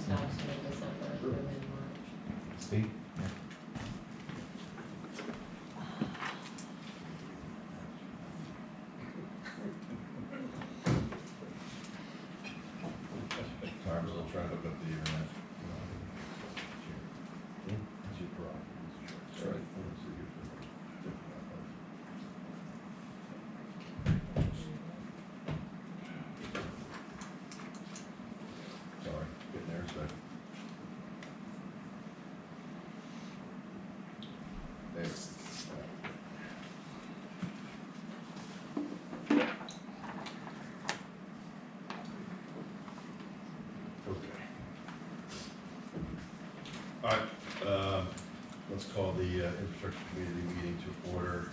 stops in December through mid-March. Steve? Sorry, I'm still trying to look up the internet. That's your prerogative. That's right. Sorry, getting there a second. There. Okay. All right, let's call the infrastructure committee meeting to order.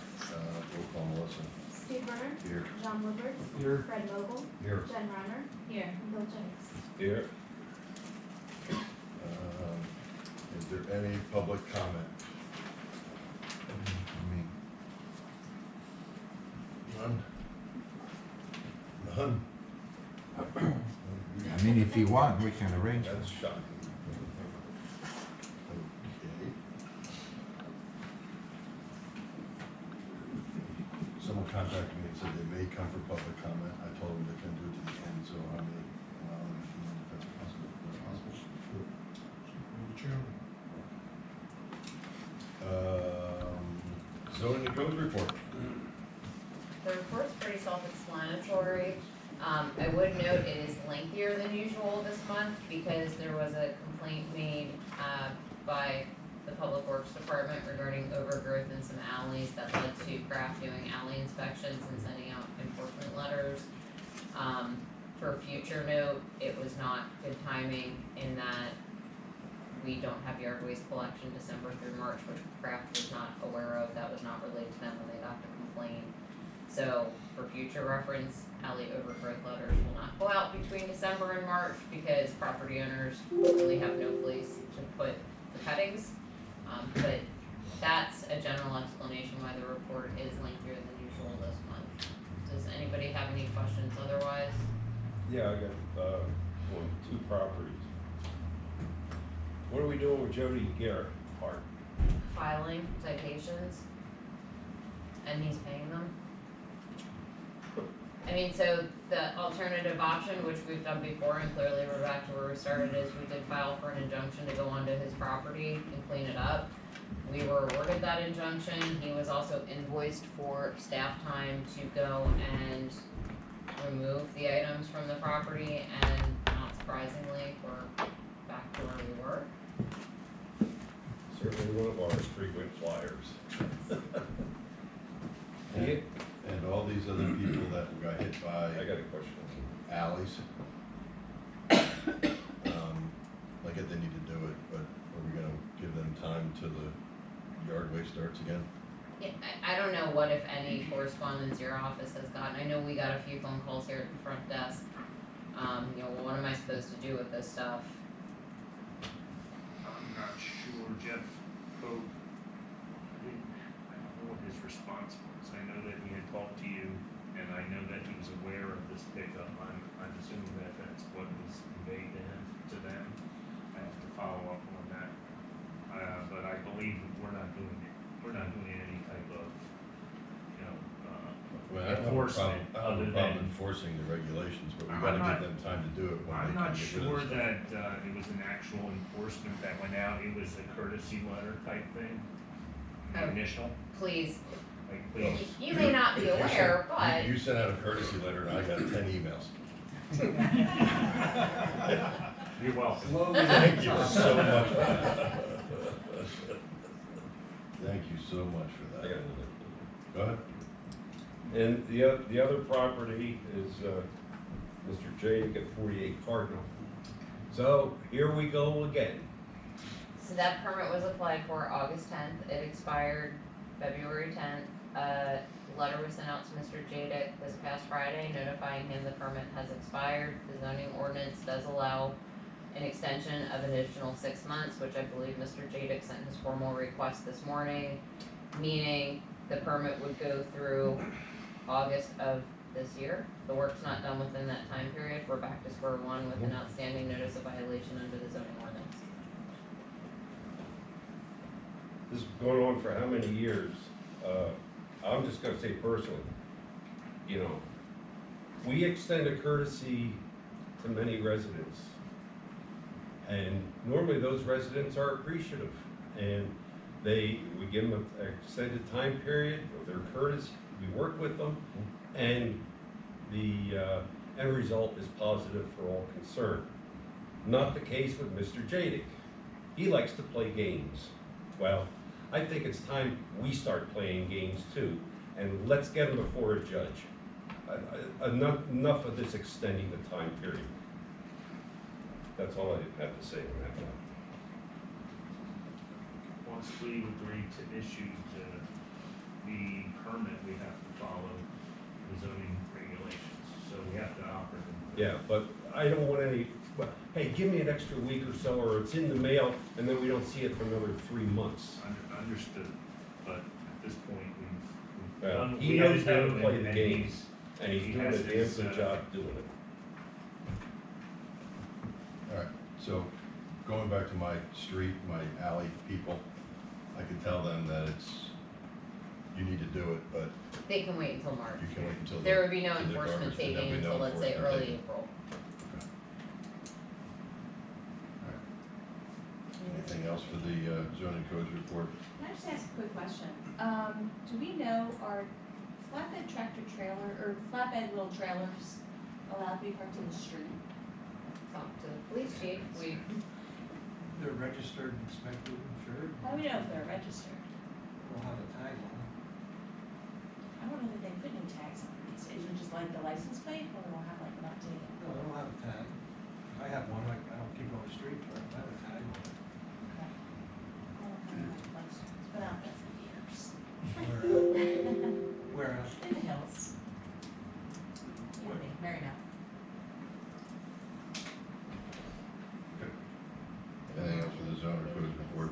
Roll call, Melissa. Steve Burner. Here. John Woodward. Here. Fred Vogel. Here. Jen Reimer. Here. And Bill Jennings. Here. Is there any public comment? None? None? I mean, if you want, we can arrange it. That's shocking. Okay. Someone contacted me and said they may come for public comment. I told them they couldn't do it to the end, so I may allow them if that's possible. If that's possible. Zoning and code report. The report's pretty self-explanatory. I would note it is lengthier than usual this month because there was a complaint made by the Public Works Department regarding overgrowth in some alleys that led to Kraft doing alley inspections and sending out enforcement letters. For future note, it was not good timing in that we don't have yard waste collection December through March, which Kraft was not aware of. That was not relayed to them when they got the complaint. So for future reference, alley overgrowth letters will not go out between December and March because property owners really have no place to put the cuttings. But that's a general explanation why the report is lengthier than usual this month. Does anybody have any questions otherwise? Yeah, I got, two properties. What are we doing with Jody Garrett part? Filing citations, and he's paying them. I mean, so the alternative option, which we've done before, and clearly we're back to where we started, is we did file for an injunction to go onto his property and clean it up. We were awarded that injunction. He was also invoiced for staff time to go and remove the items from the property, and not surprisingly, we're back to where we were. Certainly one of our frequent flyers. And, and all these other people that got hit by I got a question. alleys. I get they need to do it, but are we gonna give them time till the yard waste starts again? Yeah, I don't know what, if any, correspondence your office has gotten. I know we got a few phone calls here at the front desk. You know, what am I supposed to do with this stuff? I'm not sure, Jeff Pope, I don't know what his response was. I know that he had talked to you, and I know that he was aware of this pickup. I'm assuming that that's what was conveyed to him, to them. I have to follow up on that. But I believe we're not doing any type of, you know, Well, I don't have a enforcement problem, I don't have other a problem than. enforcing the regulations, but we I'm gotta not- give them time to do it when they I'm can not get rid sure of it. that, it was an actual enforcement that went out. It was a courtesy letter type thing. Oh. Initial, Please, like, please. you may not be You aware, sent- but You sent out a courtesy letter and I got 10 emails. You're welcome. Thank you so much for that. Thank you so much for I that. got another. Go ahead. And the other property is, Mr. Jake at 48 Cardinal. So here we go again. so that permit was applied for August 10th. It expired February 10th. A letter was sent out to Mr. Jadick this past Friday notifying him the permit has expired. The zoning ordinance does allow an extension of additional 6 months, which I believe Mr. Jadick sent his formal request this morning, meaning the permit would go through August of this year. The work's not done within that time period, we're back to square one with an outstanding notice of violation under the zoning ordinance. This has gone on for how many years? I'm just gonna say personally, you know, we extend a courtesy to many residents. And normally those residents are appreciative, and we give them an extended time period, or they're courteous, we work with them, and the end result is positive for all concerned. Not the case with Mr. Jadik. He likes to play games. Well, I think it's time we start playing games too, and let's get him before a judge. Enough of this extending the time period. That's all I have to say on that one. Once we agree to issue the permit, we have to follow the zoning regulations, so we have to operate them. Yeah, but I don't want any, well, hey, give me an extra week or so, or it's in the mail, and then we don't see it for another 3 months. Understood, but at this point, we've Well, done. he we knows had to how to do, play and the and games, and he's he doing a has damn his, good job doing it. All right, so going back to my street, my alley people, I can tell them that you need to do it, but They can wait until March. you can wait until. There would be no till the enforcement garbage, and there'll taken be no until, let's say, enforcement early taken. April. Okay. All right. Anything else for the zoning codes report? Can I just ask a quick question? Do we know, are flatbed tractor trailer, or flatbed little trailers allowed to be parked in the street? Talk to the police chief, They're registered, inspected, insured, How do we know if they're registered? we'll have a tag on them. I don't know that they put any tags on these, is it just like the license plate, or we'll have like an updated? No, they don't have a tag. I have one, I don't keep on the street, but I have a tag on it. Okay. I don't have a license, it's been out there for years. Where, In the hills. Marina. Anything else for the zoning codes report?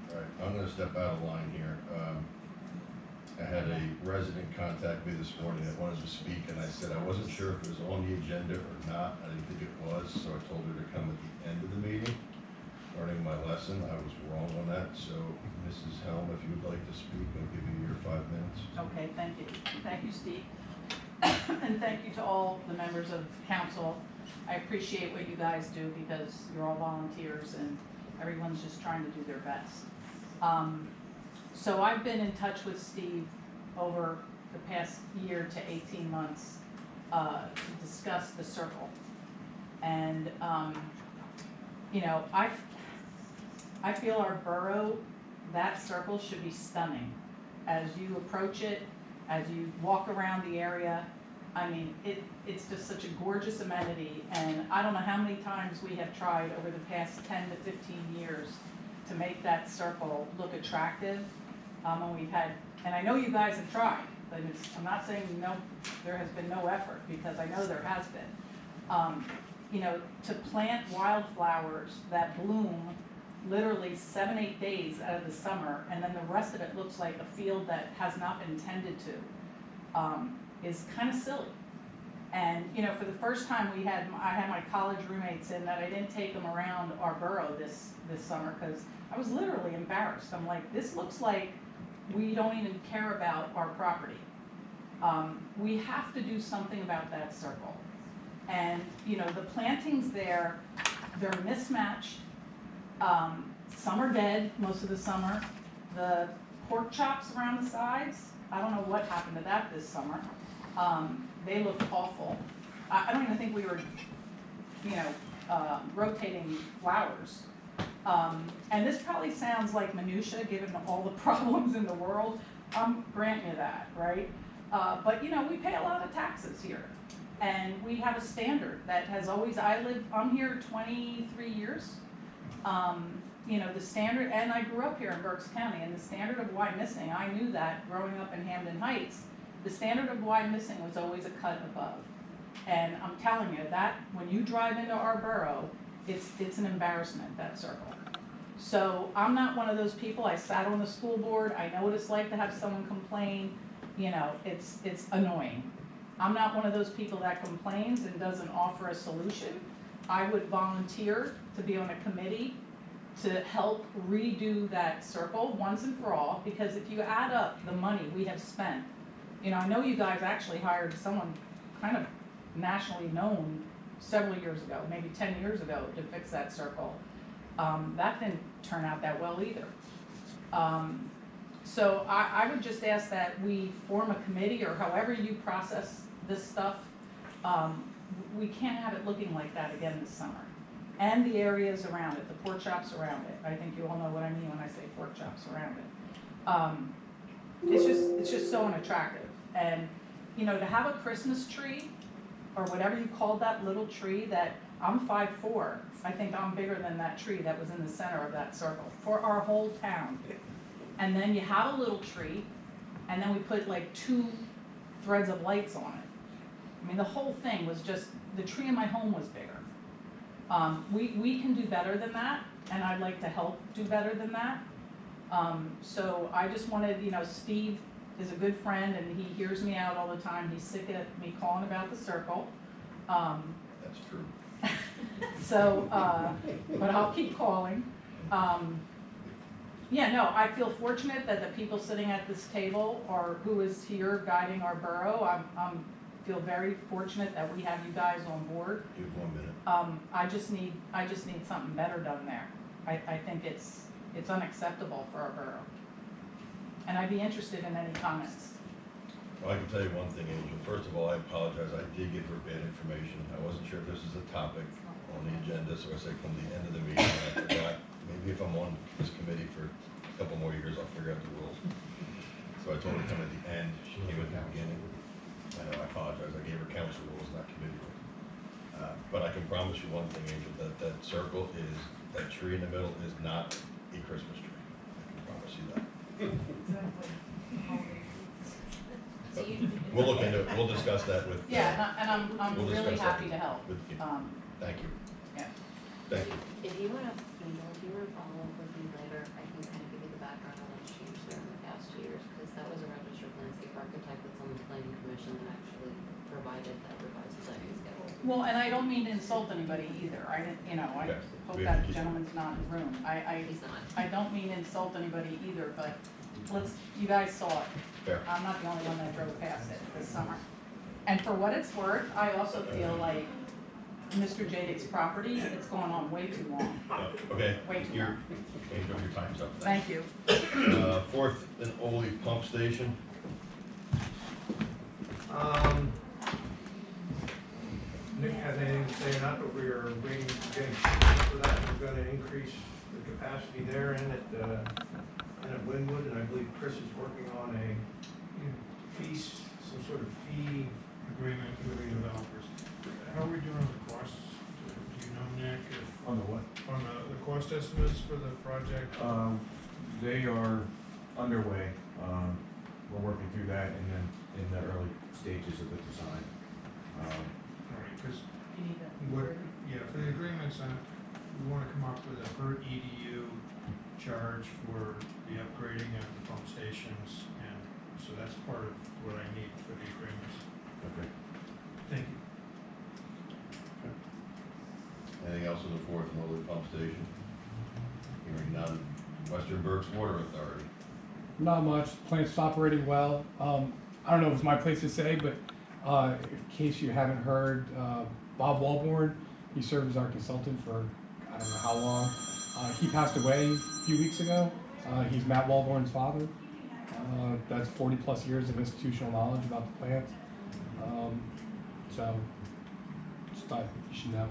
All right, I'm gonna step out of line here. I had a resident contact me this morning that wanted to speak, and I said I wasn't sure if it was on the agenda or not. I didn't think it was, so I told her to come at the end of the meeting. Learning my lesson, I was wrong on that, so Mrs. Helm, if you would like to speak, I'll give you your 5 minutes. Okay, thank you. Thank you, Steve. And thank you to all the members of council. I appreciate what you guys do because you're all volunteers and everyone's just trying to do their best. So I've been in touch with Steve over the past year to 18 months to discuss the circle. And, you know, I feel our borough, that circle should be stunning. As you approach it, as you walk around the area, I mean, it's just such a gorgeous amenity, and I don't know how many times we have tried over the past 10 to 15 years to make that circle look attractive. And we've had, and I know you guys have tried, but I'm not saying no, there has been no effort, because I know there has been. You know, to plant wildflowers that bloom literally 7-8 days out of the summer, and then the rest of it looks like a field that has not been tended to, is kind of silly. And, you know, for the first time I had my college roommates in that I didn't take them around our borough this summer, because I was literally embarrassed. I'm like, this looks like we don't even care about our property. We have to do something about that circle. And, you know, the plantings there, they're mismatched. Some are dead most of the summer. The pork chops around the sides, I don't know what happened to that this summer. They look awful. I don't even think we were, you know, rotating flowers. And this probably sounds like minutia given all the problems in the world. Grant you that, right? But you know, we pay a lot of taxes here. And we have a standard that has always, I'm here 23 years. You know, the standard, and I grew up here in Berks County, and the standard of Wyomissing, I knew that growing up in Hamden Heights, the standard of Wyomissing was always a cut above. And I'm telling you, that when you drive into our borough, it's an embarrassment, that circle. So I'm not one of those people. I sat on the school board. I know what it's like to have someone complain. you know, it's annoying. I'm not one of those people that complains and doesn't offer a solution. I would volunteer to be on a committee to help redo that circle once and for all, because if you add up the money we have spent, you know, I know you guys actually hired someone kind of nationally known several years ago, maybe 10 years ago, to fix that circle. That didn't turn out that well either. So I would just ask that we form a committee, or however you process this stuff. We can't have it looking like that again this summer. And the areas around it, the pork chops around it. I think you all know what I mean when I say pork chops around it. It's just so unattractive. And, you know, to have a Christmas tree, or whatever you called that little tree, that I'm 5'4", I think I'm bigger than that tree that was in the center of that circle, for our whole town. And then you have a little tree, and then we put like 2 threads of lights on it. I mean, the whole thing was just, the tree in my home was bigger. We can do better than that, and I'd like to help do better than that. So I just wanted, you know, Steve is a good friend, and he hears me out all the time. He's sick of me calling about the circle. That's true. So, but I'll keep calling. Yeah, no, I feel fortunate that the people sitting at this table are, who is here guiding our borough. I'm feel very fortunate that we have you guys on board. You have 1 minute. I just need something better done there. I think it's unacceptable for our borough. And I'd be interested in any comments. Well, I can tell you one thing, Angel. First of all, I apologize. I did give her bad information. I wasn't sure if this is a topic on the agenda, so I said come the end of the meeting, and I forgot. Maybe if I'm on this committee for a couple more years, I'll figure out the rules. So I told her to come at the end. She came at the beginning. I know, I apologize. I gave her council rules, not committee rules. But I can promise you one thing, Angel, that circle is, that tree in the middle is not a Christmas tree. I can promise you that. So you, We'll look into it. We'll discuss that with. Yeah, and I'm We'll really discuss that happy to help. with you. Thank you. Yeah. Thank you. If you wanna follow up with me later, I can kind of give you the background on what's changed there in the past 2 years, because that was a registered landscape architect that's on the planning commission that actually provided that revised planning schedule. Well, and I don't mean to insult anybody either. I didn't, you know, I Okay. hope We have to that keep- gentleman's not in the room. He's not. I don't mean to insult anybody either, but you guys saw it. Fair. I'm not the only one that drove past it this summer. And for what it's worth, I also feel like Mr. Jadick's property, it's going on way too long. Okay. Way too Your, long. Angel, your time's up. Thank you. 4th and Oley pump station. Nick has anything to say, not that we are waiting to get for that, we're gonna increase the capacity there and at Wynnewood, and I believe Chris is working on a fee, some sort of fee agreement with the developers. How are we doing on the costs? Do you know, Nick, if, On the what? on the cost estimates for the project? They are underway. We're working through that and then in the early stages of the design. Alright, cause You need to. what, yeah, for the agreements, we wanna come up with a per EDU charge for the upgrading of the pump stations, and so that's part of what I need for the agreements. Okay. Thank you. Anything else on the 4th and Oley pump station? Hearing none. Western Berks Water Authority. Not much. Plant's operating well. I don't know if it's my place to say, but in case you haven't heard, Bob Walborn, he served as our consultant for I don't know how long. He passed away a few weeks ago. He's Matt Walborn's father. That's 40 plus years of institutional knowledge about the plant. So just thought you should know.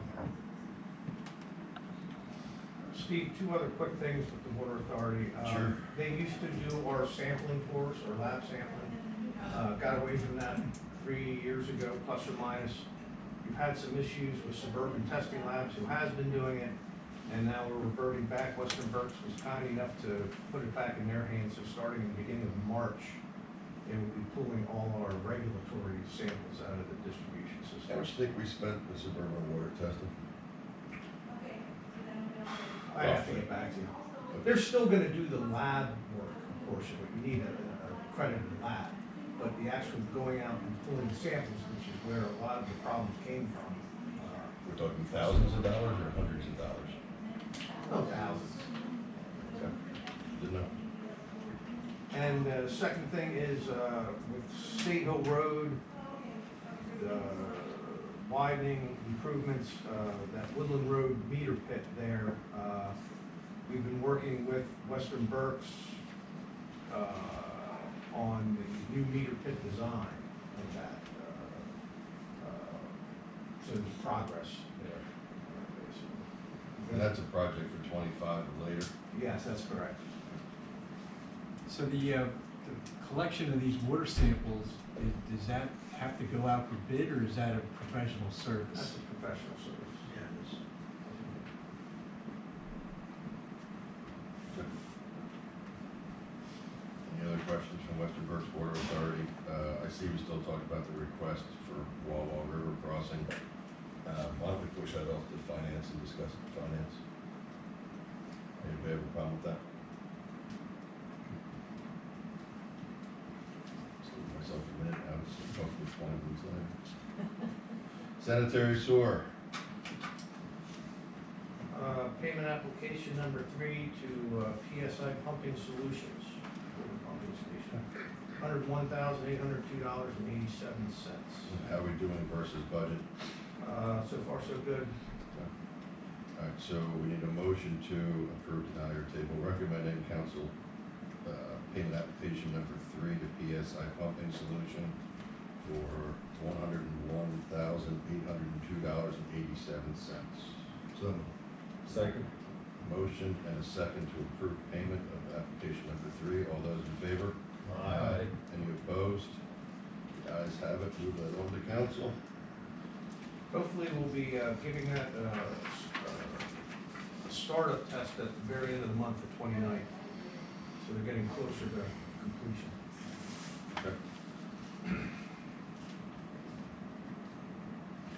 Steve, 2 other quick things with the Water Authority. Sure. They used to do our sampling for us, our lab sampling. Got away from that 3 years ago, plus or minus. We've had some issues with Suburban Testing Labs, who has been doing it, and now we're reverting back. Western Berks was kind enough to put it back in their hands, so starting in the beginning of March, they will be pulling all our regulatory samples out of the distribution How system. much think we spent with suburban water testing? I have to get back to you. They're still gonna do the lab work portion, but you need a accredited lab. but the actual going out and pulling samples, which is where a lot of the problems came from, We're talking thousands of dollars or hundreds of dollars? thousands. Okay. Didn't know. And the second thing is, with State Hill Road, the widening improvements, that Woodland Road meter pit there, we've been working with Western Berks, on the new meter pit design of that. So there's progress there, basically. And that's a project for 25 or later? Yes, that's correct. So the collection of these water samples, does that have to go out for bid, or is that a professional That's service? a professional service. Yes. Any other questions from Western Berks Water Authority? I see we still talk about the request for RAWA River crossing. Why don't we push that off to finance and discuss it with finance? Anybody have a problem with that? Just give myself a minute, I was comfortable with 20 minutes later. Sanitary sewer. Payment application number 3 to PSI Pumping Solutions, River pumping station, $101,802.87. How are we doing versus budget? So far, so good. All right, so we need a motion to approve, deny, or table recommending council payment application number 3 to PSI Pumping Solution for $101,802.87. So, Second. motion and a second to approve payment of application number 3. All those in favor? Aye. Any opposed? The ayes have it. Move that on to council. Hopefully, we'll be giving that a startup test at the very end of the month, the 29th. So they're getting closer to completion. Okay.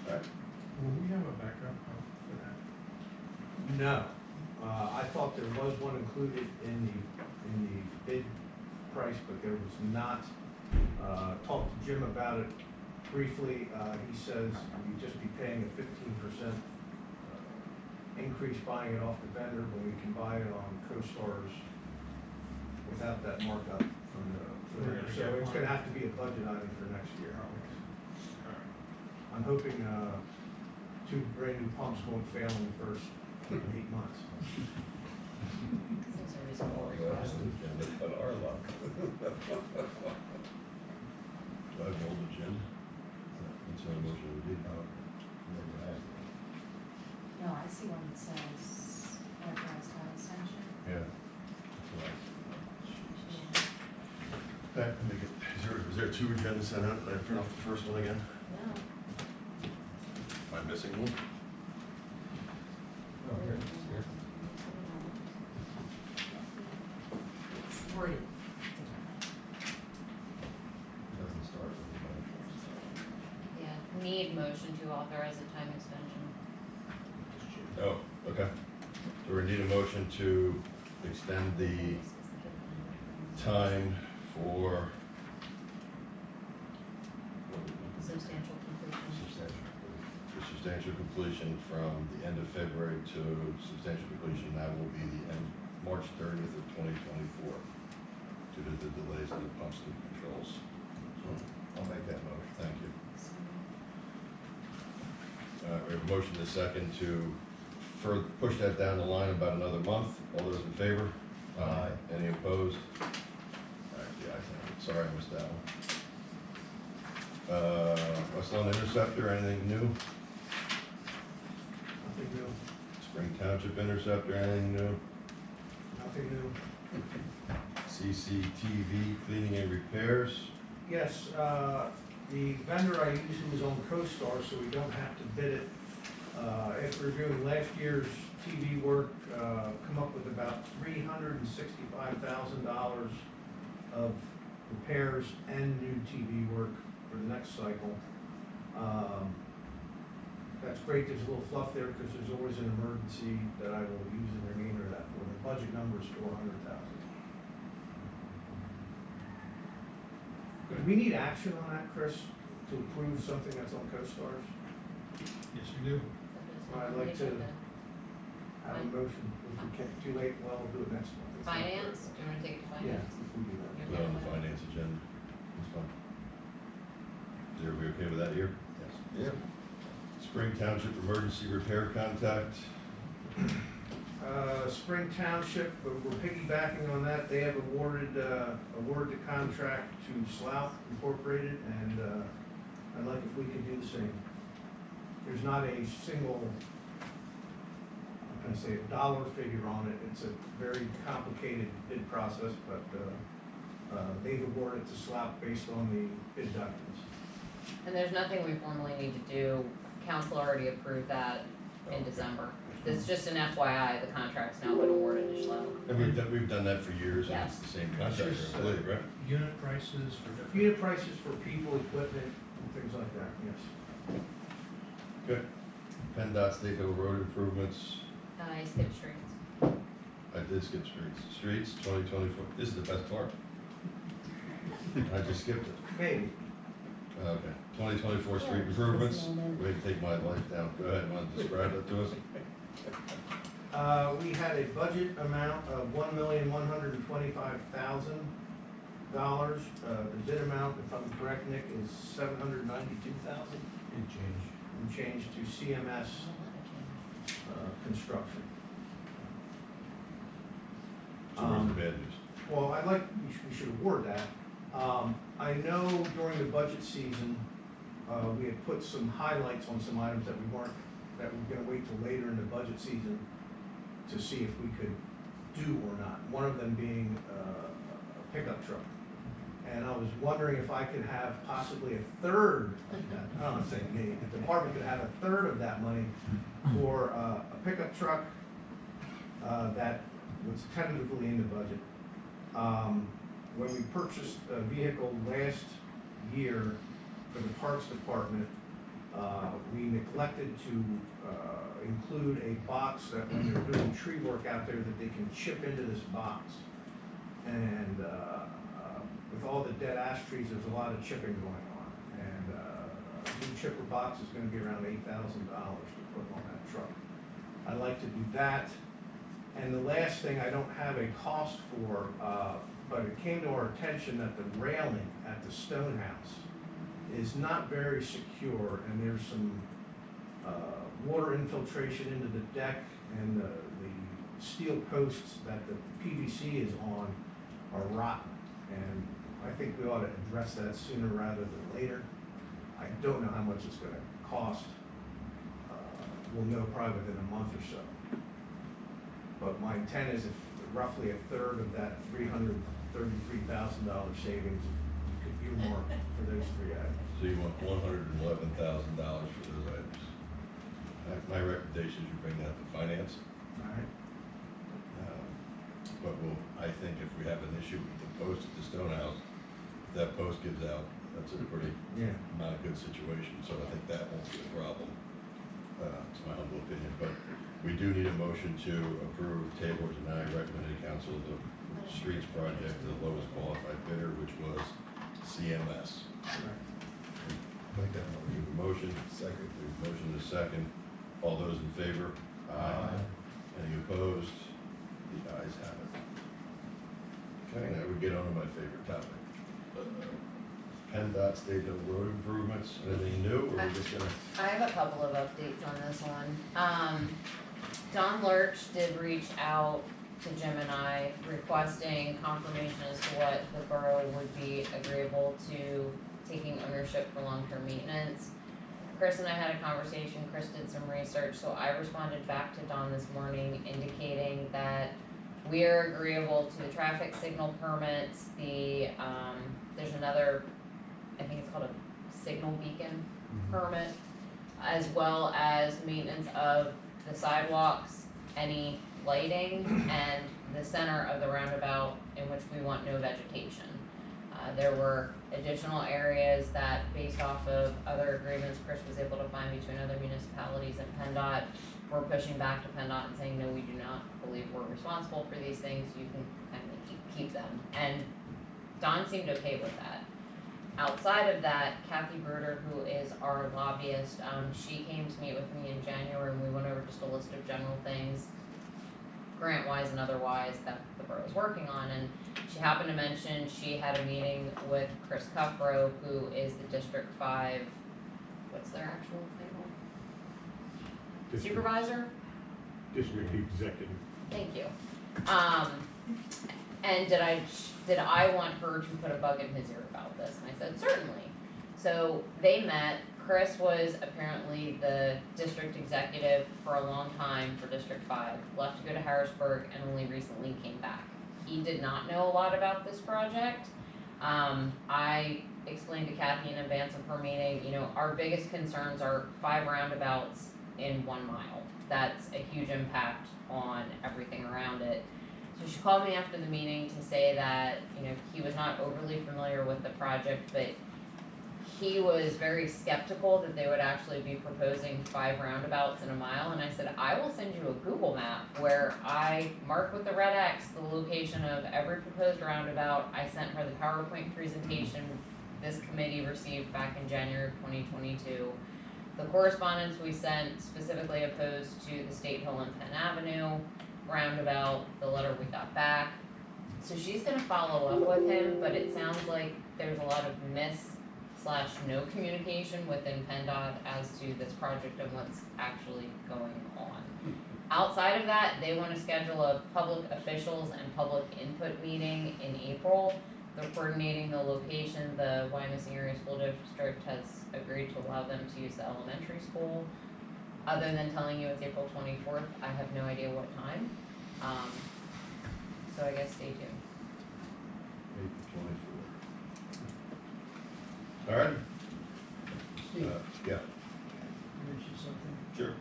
All right. Will we have a backup pump for that? No, I thought there was one included in the bid price, but there was not. Talked to Jim about it briefly. He says you'd just be paying a 15% increase buying it off the vendor when we can buy it on CoStar's without that markup from the. So it's gonna have to be a budget item for next year. I'm hoping 2 brand new pumps won't fail in the first 8 months. Those are reasonable requests. But our luck. Do I have hold of Jim? That's the only motion we did. No, I see one that says authorized title extension. Yeah. Okay, make it, is there 2 agendas sent out? Did I print off the first one again? No. Am I missing one? Oh, here. It's worded. Doesn't start with Yeah, need motion to authorize a time extension. the. Oh, okay. So we need a motion to extend the time for. Substantial completion. For substantial completion from the end of February to substantial completion, that will be the end, March 30th of 2024, due to the delays in the pumps and controls. So, I'll make that motion, thank you. We have a motion and a second to push that down the line about another month. All those in favor? Aye. Any opposed? All right, the ayes have it. Sorry I missed that one. Westland Interceptor, anything new? Nothing new. Spring Township Interceptor, anything new? Nothing new. CCTV cleaning and repairs? Yes, the vendor I use who is on CoStar, so we don't have to bid it. After reviewing last year's TV work, come up with about $365,000 of repairs and new TV work for the next cycle. That's great, there's a little fluff there because there's always an emergency that I will use the remainder of that for. The budget number is $400,000. Do we need action on that, Chris, to approve something that's on CoStarz? Yes, we do. I'd like to have a motion, if we can't, too late, well, we'll do it next month. It's not Finance, very- do you wanna take it to Yeah, finance? if we do that. Put it on the finance agenda, that's fine. Is everybody okay with that here? Yes. Yeah. Spring Township Emergency Repair Contact. Spring Township, we're piggybacking on that, they have awarded the contract to Slough Incorporated, and, I'd like if we could do the same. There's not a single, I'm gonna say, dollar figure on it, it's a very complicated bid process, but, they've awarded to Slough based on the bid documents. And there's nothing we formally need to do, council already approved that in December. It's just an FYI, the contract's now been awarded to Schlo. And we've done that for years, and it's the same contractor, I believe, right? Unit prices for different. Unit prices for people, equipment, and things like that, yes. Good. PennDOT State Hill Road improvements, I skipped streets. I did skip streets. Streets, 2024, this is the best part. I just skipped it. Maybe. Okay, 2024 street improvements, way to take my life down. Go ahead, want to describe that to us? We had a budget amount of $1,125,000. The bid amount, if I'm correct, Nick, is $792,000 And change. and change to CMS construction. So where's the bad news? Well, I'd like, we should award that. I know during the budget season, we had put some highlights on some items that we weren't, that we were gonna wait till later in the budget season to see if we could do or not. One of them being a pickup truck. And I was wondering if I could have possibly a third of that, I don't know, say me, the department could have a third of that money for a pickup truck that was tentatively in the budget. When we purchased a vehicle last year for the Parks Department, we neglected to include a box that when they're doing tree work out there, that they can chip into this box. And with all the dead ash trees, there's a lot of chipping going on. And a new chipper box is gonna be around $8,000 to put on that truck. I'd like to do that. And the last thing I don't have a cost for, but it came to our attention that the railing at the stone house is not very secure, and there's some water infiltration into the deck, and the steel posts that the PVC is on are rotten. And I think we ought to address that sooner rather than later. I don't know how much it's gonna cost. We'll know probably within a month or so. But my intent is if roughly a third of that $333,000 savings, you could earmark for those three items. So you want $111,000 for those items. My recommendation is you bring that to finance. All right? But I think if we have an issue with the post at the stone house, if that post gives out, that's a pretty Yeah. not a good situation, so I think that won't be a problem. It's my humble opinion, but we do need a motion to approve, table, or deny recommended council the streets project to the lowest qualified bidder, which was CMS. Make that We have a motion, second, we have a motion and a second. All those in favor? Aye. Any opposed? The ayes have it. Okay, now we get on to my favorite topic. PennDOT State Hill Road improvements, anything new, or we're just gonna? I have a couple of updates on this one. Don Lurch did reach out to Jim and I requesting confirmation as to what the borough would be agreeable to taking ownership for long-term maintenance. Chris and I had a conversation, Chris did some research, so I responded back to Don this morning indicating that we are agreeable to the traffic signal permits, there's another, I think it's called a signal beacon permit, as well as maintenance of the sidewalks, any lighting, and the center of the roundabout in which we want no vegetation. There were additional areas that, based off of other agreements Chris was able to find between other municipalities and PennDOT, we're pushing back to PennDOT and saying, no, we do not believe we're responsible for these things, you can kind of keep them. And Don seemed okay with that. Outside of that, Kathy Bruder, who is our lobbyist, she came to meet with me in January and we went over just a list of general things, grant-wise and otherwise, that the borough is working on, and she happened to mention she had a meeting with Chris Cuffrow, who is the District 5, what's their actual title? Supervisor? District executive. Thank you. And did I want her to put a bug in his ear about this? And I said, certainly. So they met. Chris was apparently the district executive for a long time for District 5, left to go to Harrisburg, and only recently came back. He did not know a lot about this project. I explained to Kathy in advance of her meeting, you know, our biggest concerns are 5 roundabouts in 1 mile. That's a huge impact on everything around it. So she called me after the meeting to say that, you know, he was not overly familiar with the project, but he was very skeptical that they would actually be proposing 5 roundabouts in a mile. And I said, I will send you a Google map where I mark with the red X the location of every proposed roundabout. I sent her the PowerPoint presentation this committee received back in January of 2022. The correspondence we sent specifically opposed to the State Hill and Penn Avenue roundabout, the letter we got back. So she's gonna follow up with him, but it sounds like there's a lot of no communication within PennDOT as to this project and what's actually going on. Outside of that, they wanna schedule a public officials and public input meeting in April. They're coordinating the location. The Wyomissing Area School District has agreed to allow them to use the elementary school. Other than telling you it's April 24th, I have no idea what time. So I guess stay tuned. April 24. All right? Steve, Yeah. mention something. Sure.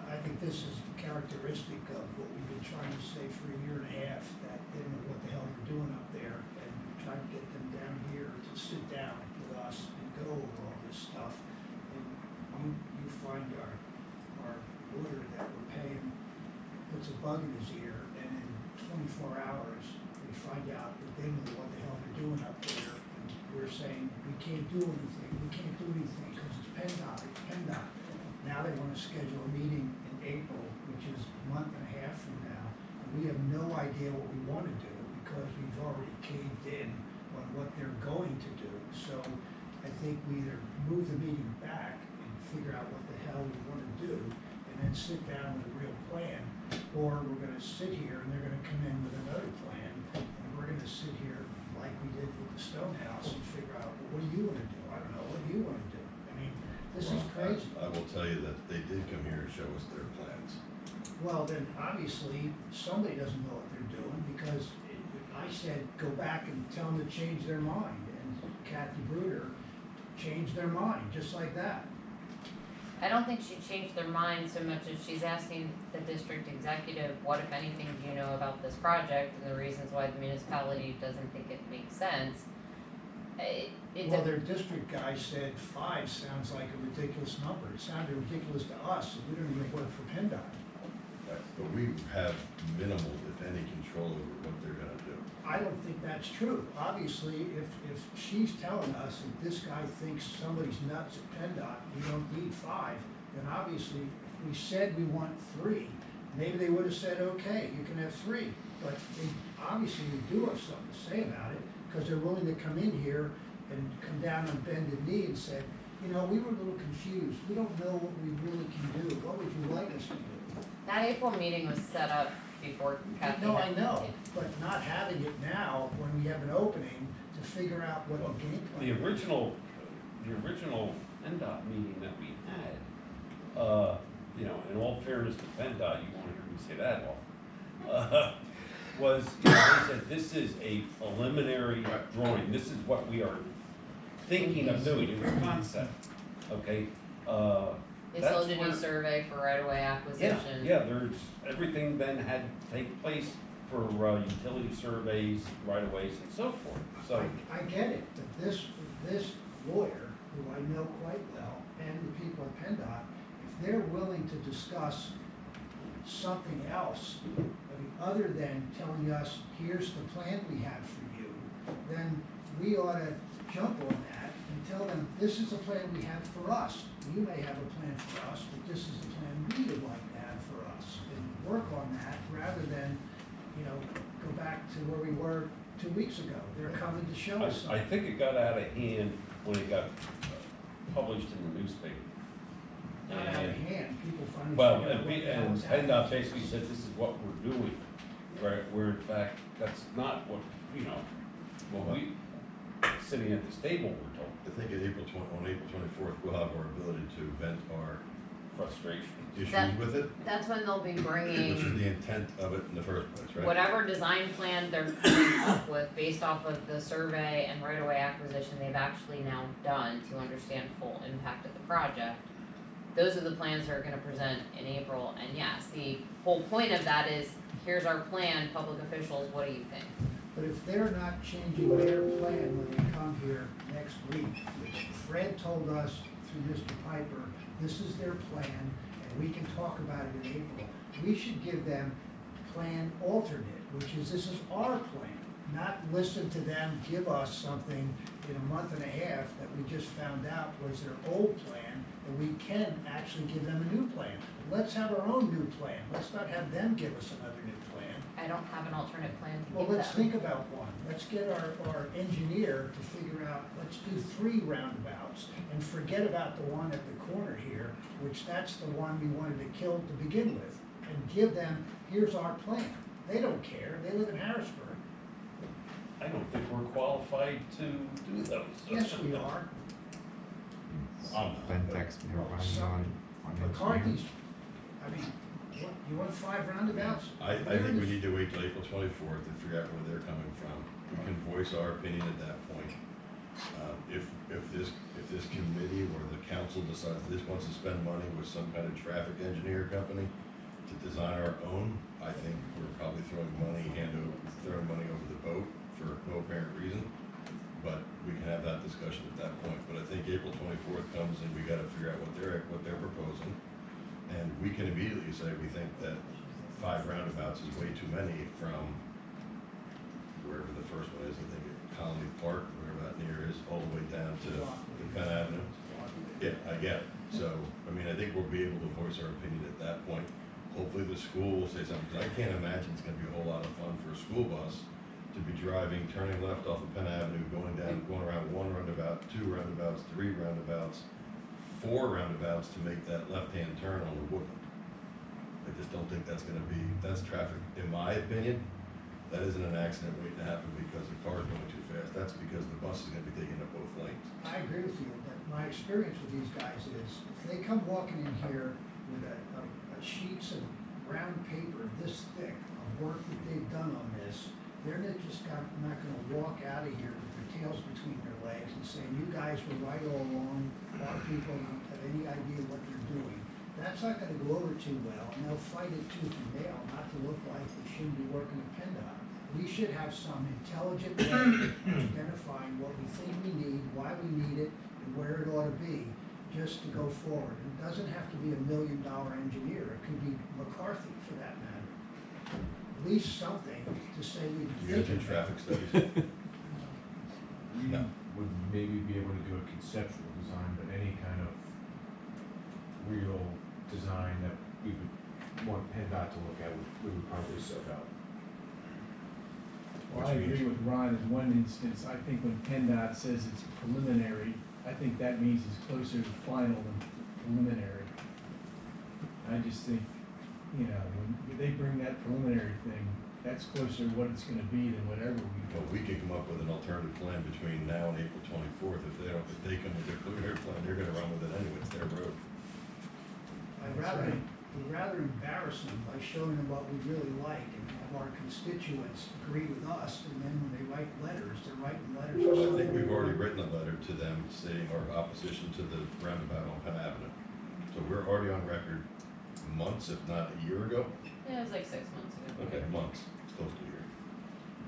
I think this is characteristic of what we've been trying to say for a year and a half, that they don't know what the hell they're doing up there, and we're trying to get them down here to sit down with us and go over all this stuff. And you find our lawyer that we're paying puts a bug in his ear, and in 24 hours, we find out that they know what the hell they're doing up there. And we're saying, we can't do anything, because it's PennDOT. Now they wanna schedule a meeting in April, which is a month and a half from now, and we have no idea what we wanna do, because we've already caved in on what they're going to do. So I think we either move the meeting back and figure out what the hell we wanna do, and then sit down with a real plan, or we're gonna sit here and they're gonna come in with another plan, and we're gonna sit here like we did with the Stone House and figure out, well, what do you wanna do? I don't know, what do you wanna do? I mean, this is crazy. I will tell you that they did come here and show us their plans. Well, then obviously, somebody doesn't know what they're doing, because I said, go back and tell them to change their mind, and Kathy Bruder changed their mind, just like that. I don't think she changed their mind so much as she's asking the district executive, what if anything do you know about this project, and the reasons why the municipality doesn't think it makes sense. Well, their district guy said 5 sounds like a ridiculous number. It sounded ridiculous to us, and we don't even work for PennDOT. But we have minimal, if any, control over what they're gonna do. I don't think that's true. Obviously, if she's telling us that this guy thinks somebody's nuts at PennDOT, we don't need 5, then obviously, if we said we want 3, maybe they would have said, okay, you can have 3. But they obviously do have something to say about it, because they're willing to come in here and come down on bended knee and say, you know, we were a little confused. We don't know what we really can do. What would you like us to do? That April meeting was set up before Kathy. No, I had- know, but not having it now, when we have an opening, to figure out what the game plan The is. original PennDOT meeting that we had, you know, in all fairness to PennDOT, you won't hear me say that often, was, you know, they said, this is a preliminary drawing, this is what we are thinking of doing, it was concept, okay? They still That's did a where- survey for right-of-way acquisition. Yeah, there's, everything then had to take place for utility surveys, right-of-ways and so forth, so. I get it, but this lawyer, who I know quite well, and the people at PennDOT, if they're willing to discuss something else, I mean, other than telling us, here's the plan we have for you, then we ought to jump on that and tell them, this is a plan we have for us. You may have a plan for us, but this is the plan we would like to have for us. And work on that rather than, you know, go back to where we were 2 weeks ago. They're coming to show us I something. think it got out of hand when it got published in the newspaper. Not out of And- hand, people finally. Well, figured out and, what the hell and was happening. PennDOT basically said, this is what we're doing, right, where in fact, that's not what, you know, what we, sitting at this table, we're told, I think on April 24th, we'll have our ability to vent our frustration. issues That- with it, That's when they'll be which is bringing the intent of it in the first place, right? whatever design plan they're coming up with based off of the survey and right-of-way acquisition they've actually now done to understand full impact of the project. Those are the plans they're gonna present in April, and yes, the whole point of that is, here's our plan, public officials, what do you think? But if they're not changing their plan when they come here next week, which Fred told us through Mr. Piper, this is their plan, and we can talk about it in April, we should give them plan alternate, which is, this is our plan, not listen to them give us something in a month and a half that we just found out was their old plan, and we can actually give them a new plan. Let's have our own new plan, let's not have them give us another new plan. I don't have an alternate plan to Well, give let's them. think about one. Let's get our engineer to figure out, let's do 3 roundabouts and forget about the one at the corner here, which that's the one we wanted to kill to begin with. And give them, here's our plan. They don't care. They live in Harrisburg. I don't think we're qualified to do those. Yes, we are. I'm not. McCarthy's, I mean, what, you want 5 roundabouts? I think we need to wait till April 24th to figure out where they're coming from. We can voice our opinion at that point. If this committee or the council decides this wants to spend money with some kind of traffic engineer company to design our own, I think we're probably throwing money over the boat for no apparent reason. But we can have that discussion at that point. But I think April 24th comes and we gotta figure out what they're proposing. And we can immediately say, we think that 5 roundabouts is way too many from wherever the first one is, I think at Colony Park, wherever that near is, all the way down to Penn Avenue. Yeah, I get it. So, I mean, I think we'll be able to voice our opinion at that point. Hopefully the school will say something, because I can't imagine it's gonna be a whole lot of fun for a school bus to be driving, turning left off of Penn Avenue, going around 1 roundabout, 2 roundabouts, 3 roundabouts, 4 roundabouts to make that left-hand turn on the Woodland. I just don't think that's traffic, in my opinion, that isn't an accident waiting to happen because the car's going too fast. That's because the bus is gonna be taking up both lanes. I agree with you, but my experience with these guys is, if they come walking in here with a sheets of brown paper this thick of work that they've done on this, they're not gonna walk out of here with their tails between their legs and saying, you guys were right all along, our people don't have any idea what they're doing. That's not gonna go over too well, and they'll fight it tooth and nail, not to look like they shouldn't be working at PennDOT. We should have some intelligent way of identifying what we think we need, why we need it, and where it ought to be, just to go forward. It doesn't have to be $1 million engineer, it could be McCarthy for that matter. At least something to say we You gotta do traffic studies. We would maybe be able to do a conceptual design, but any kind of real design that we would want PennDOT to look at, we would probably sub out. Well, I agree with Ron in one instance. I think when PennDOT says it's preliminary, I think that means it's closer to final than preliminary. I just think, you know, when they bring that preliminary thing, that's closer to what it's gonna be than whatever we go. But we can come up with an alternative plan between now and April 24th. If they come with their preliminary plan, they're gonna run with it anyway, it's their road. I'd rather embarrass them by showing them what we really like and have our constituents agree with us, and then when they write letters, they're writing letters. or I something. think we've already written a letter to them stating our opposition to the roundabout on Penn Avenue. So we're already on record months, if not a year ago. Yeah, it was like 6 months ago. Okay, months, it's close to a year.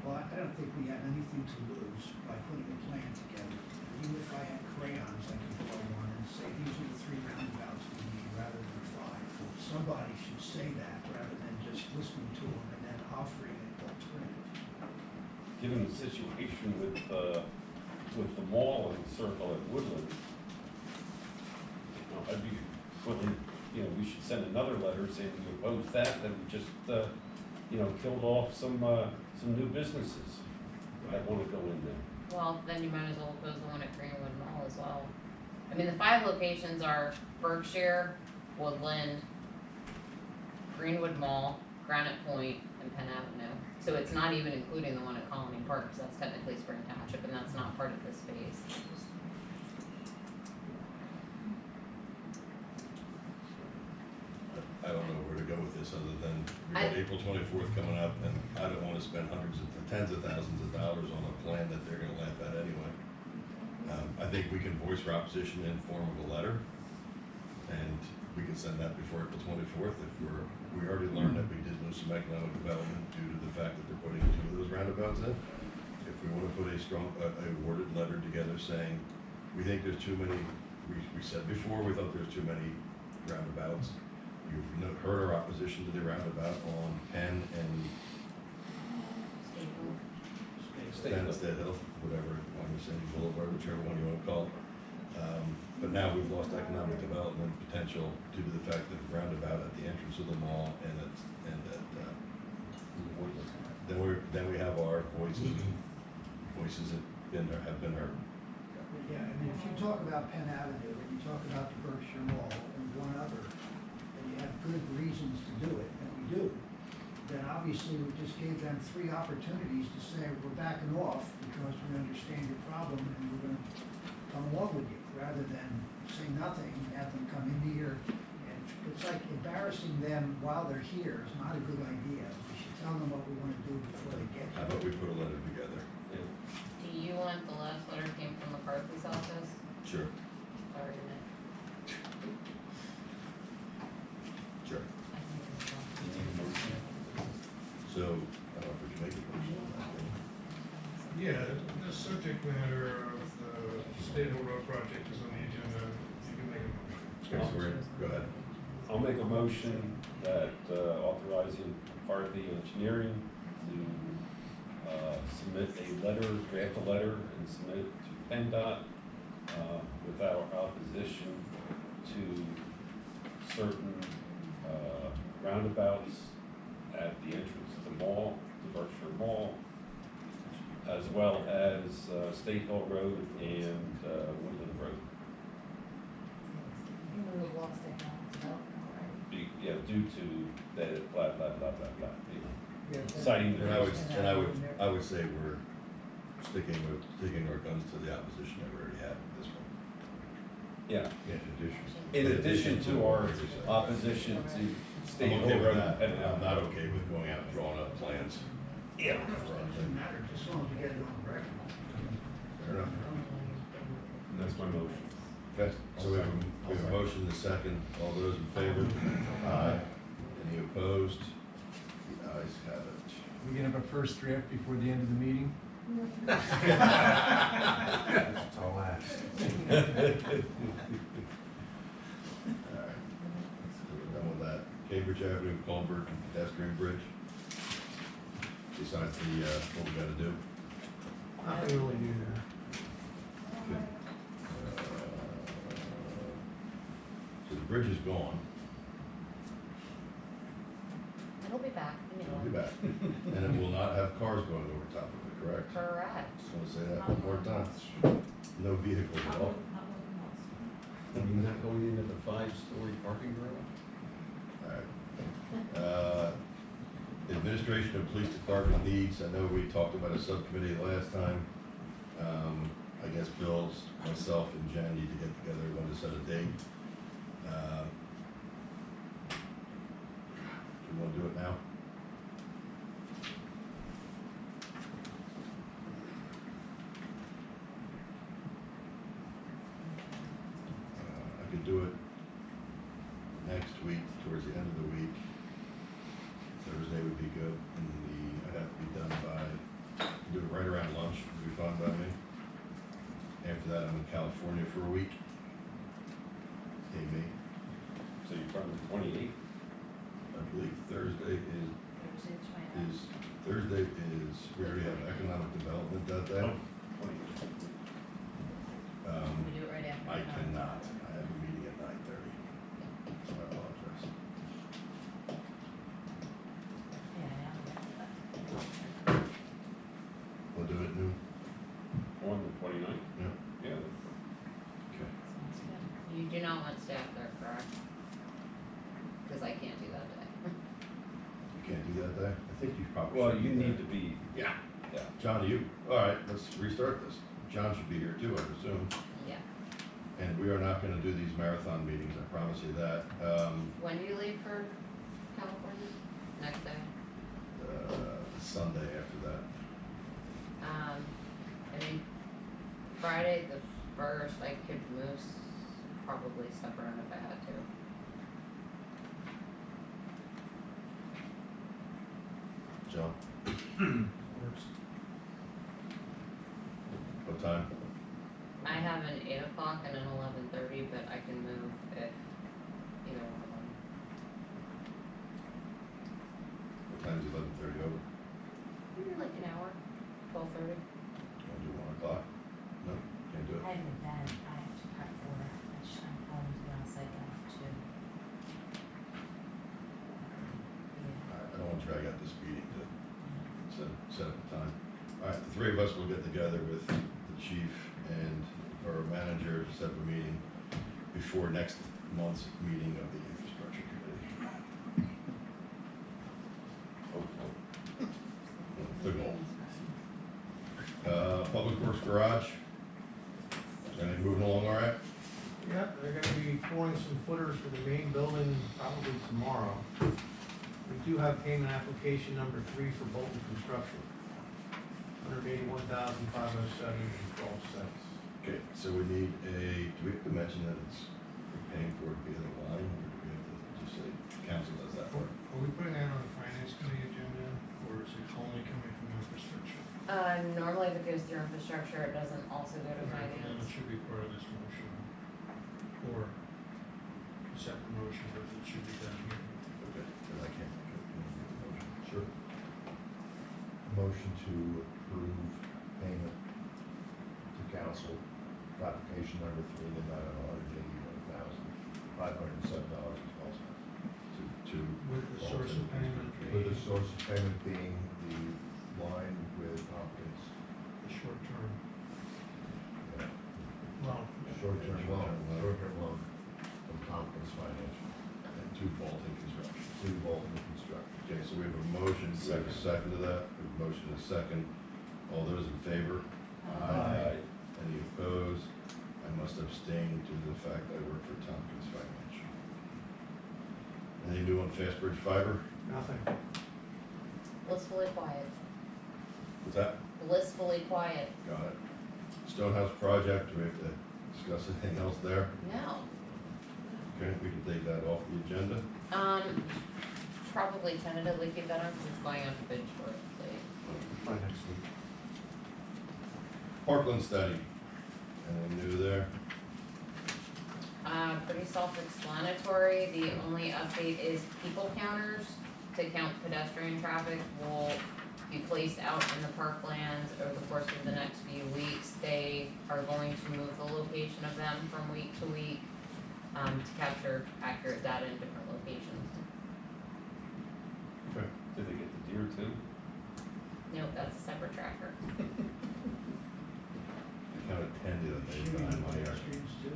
Well, I don't think we have anything to lose by putting a plan together. Even if I had crayons, I could draw one and say, these are the 3 roundabouts we need rather than 5. Somebody should say that rather than just listening to them and then offering an alternative. Given the situation with, with the mall and Circle at Woodland, you know, I'd be willing, you know, we should send another letter saying we oppose that, then we just, you know, killed off some new businesses that wanna go in there. Well, then you might as well oppose the one at Greenwood Mall as well. I mean, the 5 locations are Berkshire, Woodland, Greenwood Mall, Granite Point, and Penn Avenue. So it's not even including the one at Colony Park, because that's technically Spring Township, and that's not part of this space. I don't know where to go with this, other than we got April 24th coming up, and I don't wanna spend tens of thousands of dollars on a plan that they're gonna laugh at anyway. I think we can voice our opposition in form of a letter, and we can send that before April 24th. If we already learned that we did lose some economic development due to the fact that they're putting 2 of those roundabouts in. If we wanna put a worded letter together saying, we think there's too many, we said before, we thought there's too many roundabouts. You've heard our opposition to the roundabout on Penn and Stansted Hill, whatever, Wyomissing Boulevard, whichever one you wanna call it. But now we've lost economic development potential due to the fact that the roundabout at the entrance of the mall and then we have our voices have been heard. Yeah, I mean, if you talk about Penn Avenue, and you talk about the Berkshire Mall and one other, and you have good reasons to do it, and we do, then obviously we just gave them 3 opportunities to say, we're backing off because we understand your problem and we're gonna come along with you, rather than say nothing and have them come in here. And it's like embarrassing them while they're here is not a good idea. We should tell them what we wanna do before they get How here. about we put a letter together? Do you want the last letter came from McCarthy's office? Sure. Sorry, Nick. Sure. I think it's fine. You need a motion? So, I don't know if we can make a motion on that thing. Yeah, the subject matter of the State Hill Road project is on the agenda. You can make a motion. Okay, so go ahead. I'll make a motion that authorizing McCarthy Engineering to submit a letter, draft a letter, and submit it to PennDOT without opposition to certain roundabouts at the entrance of the mall, the Berkshire Mall, as well as State Hill Road and Woodland Road. Yeah, due to that blah, blah, blah, blah, blah, you know, citing the. I would say we're sticking our guns to the opposition that we already had at this point. Yeah, In addition. in addition to our opposition to State I'm Hill okay with Road that. and I'm not okay with going out and drawing up plans. Yeah. It doesn't matter, just as long as we get it on record. Fair enough. And that's my motion. Okay, so we have a motion and a second. All those in favor? Aye. Any opposed? The ayes have it. We gonna have a first draft before the end of the meeting? That's all I ask. All right. So we're done with that. Cambridge Avenue Culvert and pedestrian bridge. Besides the, what we gotta do. Nothing really new there. So the bridge is gone. It'll be back, you It'll know. be back. And it will not have cars going over top of it, correct? Correct. Just wanna say that one more time. No vehicles at all. You're not going into the 5-story parking garage? Alright. Administration of Police Department needs, I know we talked about a subcommittee last time. I guess Bill's, myself and Jen need to get together, want to set a date. Do you wanna do it now? I could do it next week, towards the end of the week. Thursday would be good, and I'd have to be done by, do it right around lunch, would be fine by me. After that, I'm in California for a week. Hey, me, So you're from the 28th? I believe Thursday is, we already have economic development that day. Oh, 28th. I cannot, I have a meeting at 9:30, so I apologize. We'll do it noon? On the 29th? Yeah. Yeah. Okay. You do not want staff there, correct? Cause I can't do that day. You can't do that day? I think you probably Well, should you be there. need to be, Yeah. yeah. John, you, all right, let's restart this. John should be here too, I presume. Yeah. And we are not gonna do these marathon meetings, I promise you that. When do you leave for California? Next day? Sunday after that. I mean, Friday the 1st, I could move probably stuff around if I had to. John, what time? I have an 8 o'clock and an 11:30, but I can move if either one of them. What time's 11:30 over? Maybe like an hour, 12:30. Wanna do 1 o'clock? No, can't do it. I have an event I have to prep for, which I'm going to be on site at 2. I don't wanna drag out this meeting to set up a time. All right, the three of us will get together with the chief and our manager to set up a meeting before next month's meeting of the infrastructure committee. Hopefully. The goal. Public Works Garage. Anything moving along all right? Yeah, they're gonna be pouring some footers for the main building probably tomorrow. We do have payment application number 3 for Bolton Construction. $181,507.12. Okay, so we need do we have to mention that we're paying for it via the line, or do we have to just say council does that part? Are we putting that on the finance committee agenda, or is it only coming from infrastructure? Normally if it goes through infrastructure, it doesn't also go to Okay, then finance. it should be part of this motion, or a separate motion, but it should be done here. Okay, then I can't make a motion. Sure. Motion to approve payment to council, application number 3, in the amount of $181,507.12. To With the source of payment With the being source of payment being the line with Hopkins. the short term, Yeah. well, Short-term loan from Hopkins Financial and to Bolton Construction. to Bolton Construction. Okay, so we have a motion, we have a second to that, we have a motion and a second. All those in favor? Aye. Any opposed? I must abstain due to the fact I work for Tompkins Financial. Anything new on Fast Bridge Fiber? Nothing. Blissfully quiet. What's that? Blissfully quiet. Got it. Stonehouse project, do we have to discuss anything else there? No. Okay, we can take that off the agenda. Probably tentatively keep that on because it's going out to bid shortly. By next week. Parkland study, anything new there? Pretty self-explanatory. The only update is people counters to count pedestrian traffic will be placed out in the parklands over the course of the next few weeks. They are going to move the location of them from week to week, to capture accurate data in different locations. Okay. Did they get the deer too? Nope, that's a separate tracker. I counted 10 the other day, Shooting behind the my ear. pedestrians too,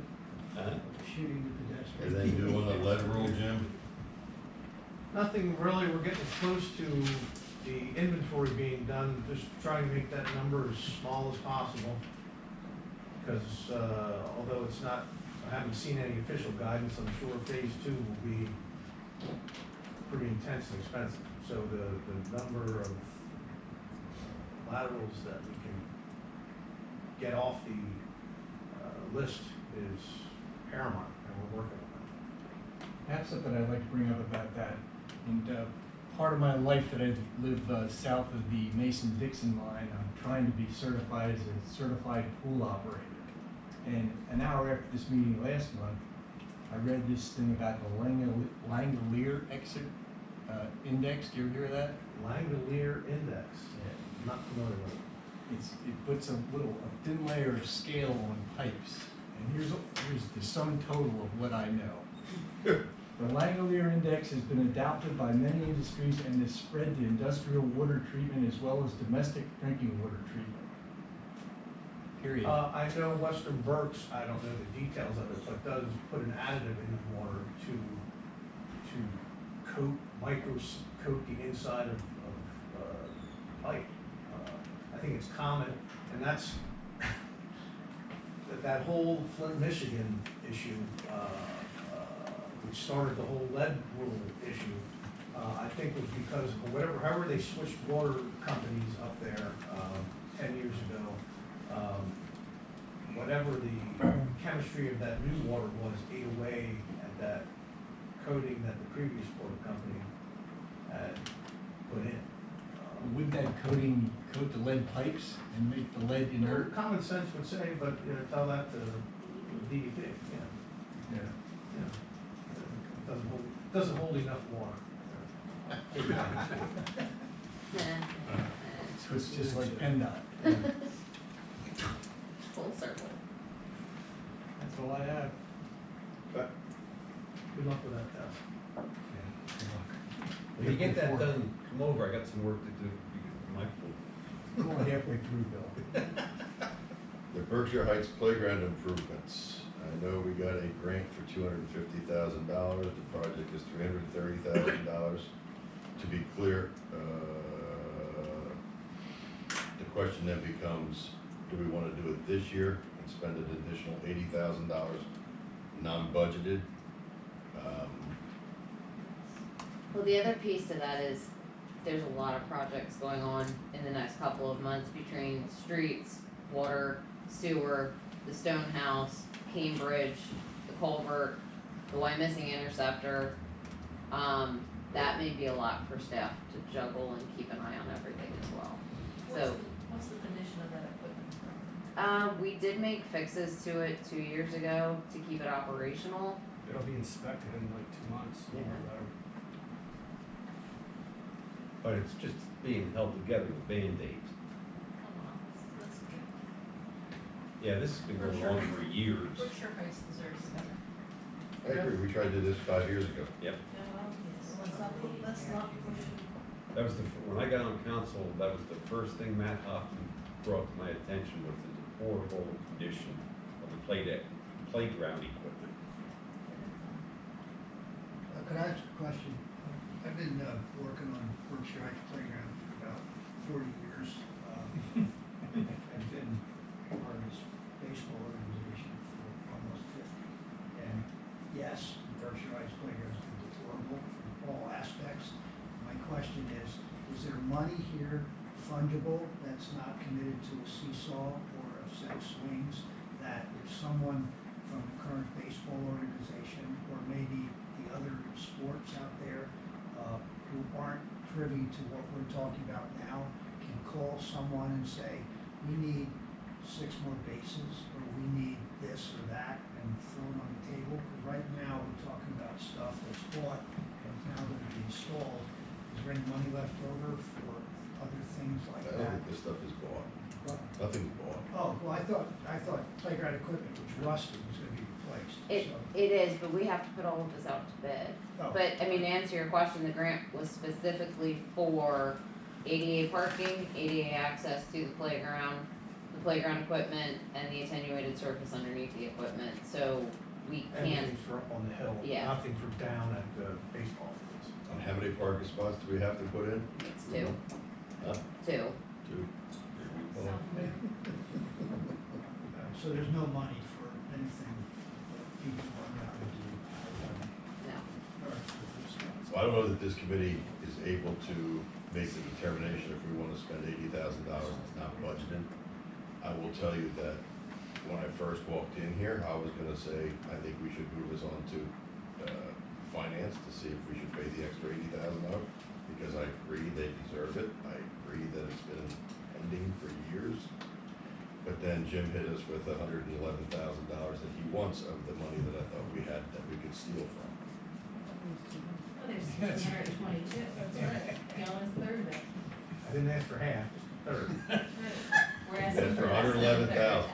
Huh? shooting the pedestrians. Anything new on the lead rule, Jim? Nothing really, we're getting close to the inventory being done, just trying to make that number as small as possible. Because, although it's not, I haven't seen any official guidance, I'm sure phase 2 will be pretty intense and expensive. So the number of laterals that we can get off the list is paramount, and we're working on I have something I'd like to bring up about that. And part of my life that I live south of the Mason-Dixon line, I'm trying to be certified as a certified pool operator. And an hour after this meeting last month, I read this thing about the Langolier exit index. Do you ever hear of that? that. Langolier Index, not familiar with it. It puts a thin layer of scale on pipes, and here's the sum total of what I know. The Langolier Index has been adopted by many industries and is spread to industrial water treatment as well as domestic drinking water treatment. Period. I know Western Berks, I don't know the details of it, but does put an additive in the water to coat the inside of pipe. I think it's common, and that's, that whole Flint, Michigan issue, which started the whole lead rule issue, I think was because of however they switched water companies up there, 10 years ago. Whatever the chemistry of that new water was ate away at that coating that the previous water company had put in. Wouldn't that coating coat the lead pipes and make the lead inert? Common sense would say, but, tell that to the DEP, Yeah. Doesn't hold enough water. So it's just like PennDOT. Full circle. That's all I have. Good luck with that test. When you get that done, come over, I got some work to do, my fault. We're only halfway through, Bill. The Berkshire Heights playground improvements. I know we got a grant for $250,000. The project is $330,000. To be clear, the question then becomes, do we want to do it this year and spend an additional $80,000 non-budgeted? Well, the other piece to that is, there's a lot of projects going on in the next couple of months between streets, water, sewer, the stone house, Cambridge, the culvert, the Wyomissing interceptor. That may be a lot for staff to juggle and keep an eye on everything as well. So, What's the condition of that equipment? we did make fixes to it 2 years ago to keep it operational. It'll be inspected in like 2 months. Yeah. But it's just being held together with Band-Aids. Come on, let's get. Yeah, this has been going on for years. Berkshire Heights deserves better. I agree, we tried to do this 5 years ago. Yep. Let's not push it. That was when I got on council, that was the first thing Matt Hoffman brought to my attention was the deplorable condition of the playground equipment. Could I ask a question? I've been working on Berkshire Heights Playground for about 40 years. I've been part of this baseball organization for almost 50. And yes, Berkshire Heights Playground has been deplorable from all aspects. My question is there money here fungible that's not committed to a seesaw or a set of swings that if someone from the current baseball organization or maybe the other sports out there who aren't privy to what we're talking about now can call someone and say, we need 6 more bases, or we need this or that, and throw it on the table? Because right now, we're talking about stuff that's bought and is now going to be installed. Is there any money left over for other things like I don't that? think this stuff is bought. What? Nothing's bought. Oh, well, I thought playground equipment was rusted, was gonna be replaced, so. It is, but we have to put all of this out to bid. Oh. But, I mean, to answer your question, the grant was specifically for ADA parking, ADA access to the playground equipment, and the attenuated surface underneath the equipment, so we can't, Everything's for up on the hill, Yeah. nothing for down at the baseball fields. And how many parking spots do we have to put in? it's two, Huh? two. 2. So there's no money for anything that people run out and do. No. All right. So I don't know that this committee is able to make the determination if we want to spend $80,000 that's not budgeted. I will tell you that when I first walked in here, I was gonna say, I think we should move this on to finance to see if we should pay the extra $80,000, because I agree they deserve it. I agree that it's been pending for years. But then Jim hit us with $111,000 that he wants of the money that I thought we had that we could steal from. Oh, there's 222, that's right. You almost third of it. I didn't ask for half, just a third. We're Yeah, asking for for less than a third. 111,000.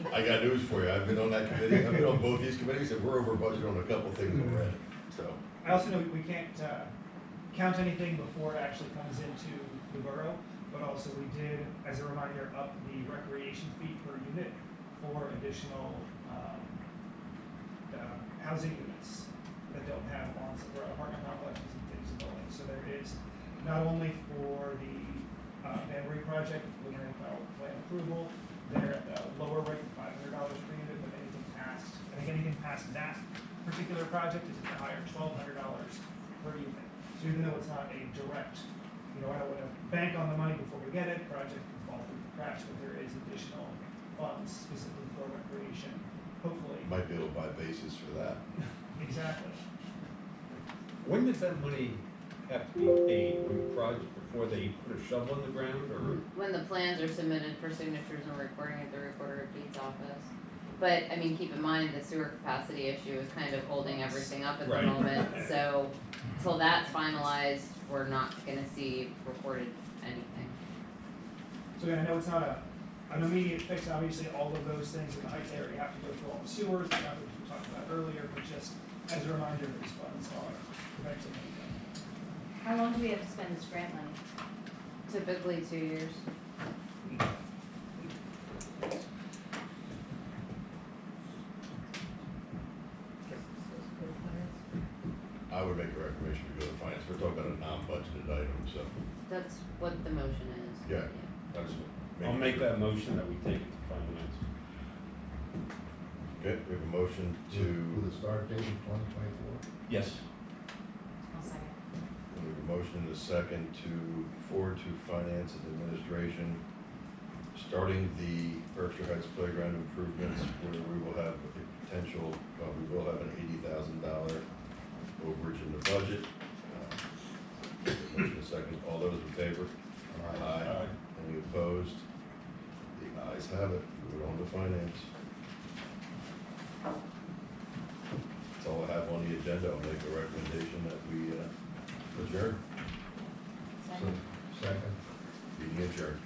At 80. I got news for you, I've been on that committee, I've been on both these committees, and we're over budget on a couple things already, so. I also know we can't count anything before it actually comes into the borough, but also we did, as a reminder, up the recreation fee per unit for additional housing units that don't have lawns, or apartment complexes and things of buildings. So there is not only for the Van Bree project, preliminary plan approval, they're at the lower rate of $500 per unit, but anything past, I think anything past that particular project is at the higher $1,200 per unit. So even though it's not a direct, I don't want to bank on the money before we get it, project can fall through the cracks, but there is additional funds specifically for recreation, hopefully. Might be able to buy bases for that. Exactly. When does that money have to be paid, before they put a shovel in the ground, or? When the plans are submitted for signatures and recording at the recorder of deeds office. But, I mean, keep in mind, the sewer capacity issue is kind of holding everything up at the Right. moment, so till that's finalized, we're not gonna see reported anything. So again, I know it's not an immediate fix, obviously, all of those things in the Heights area have to go through all the sewers, that we talked about earlier, but just as a reminder, these funds are eventually going to come. How long do we have to spend this grant money? Typically 2 years. I would make a recommendation to go to finance, we're talking about a non-budgeted item, so, That's what the motion is. yeah. I just I'll make that motion that we take it to finance. Okay, we have a motion With to, a start date of 2024? Yes. I'll second. we have a motion and a second to forward to finance and administration, starting the Berkshire Heights playground improvements, where we will have a potential, we will have an $80,000 overage in the budget. Motion and a second, all those in favor? Aye. Any opposed? The ayes have it, move on to finance. That's all I have on the agenda, I'll make a recommendation that we adjourn. Second. Second. Meeting adjourned.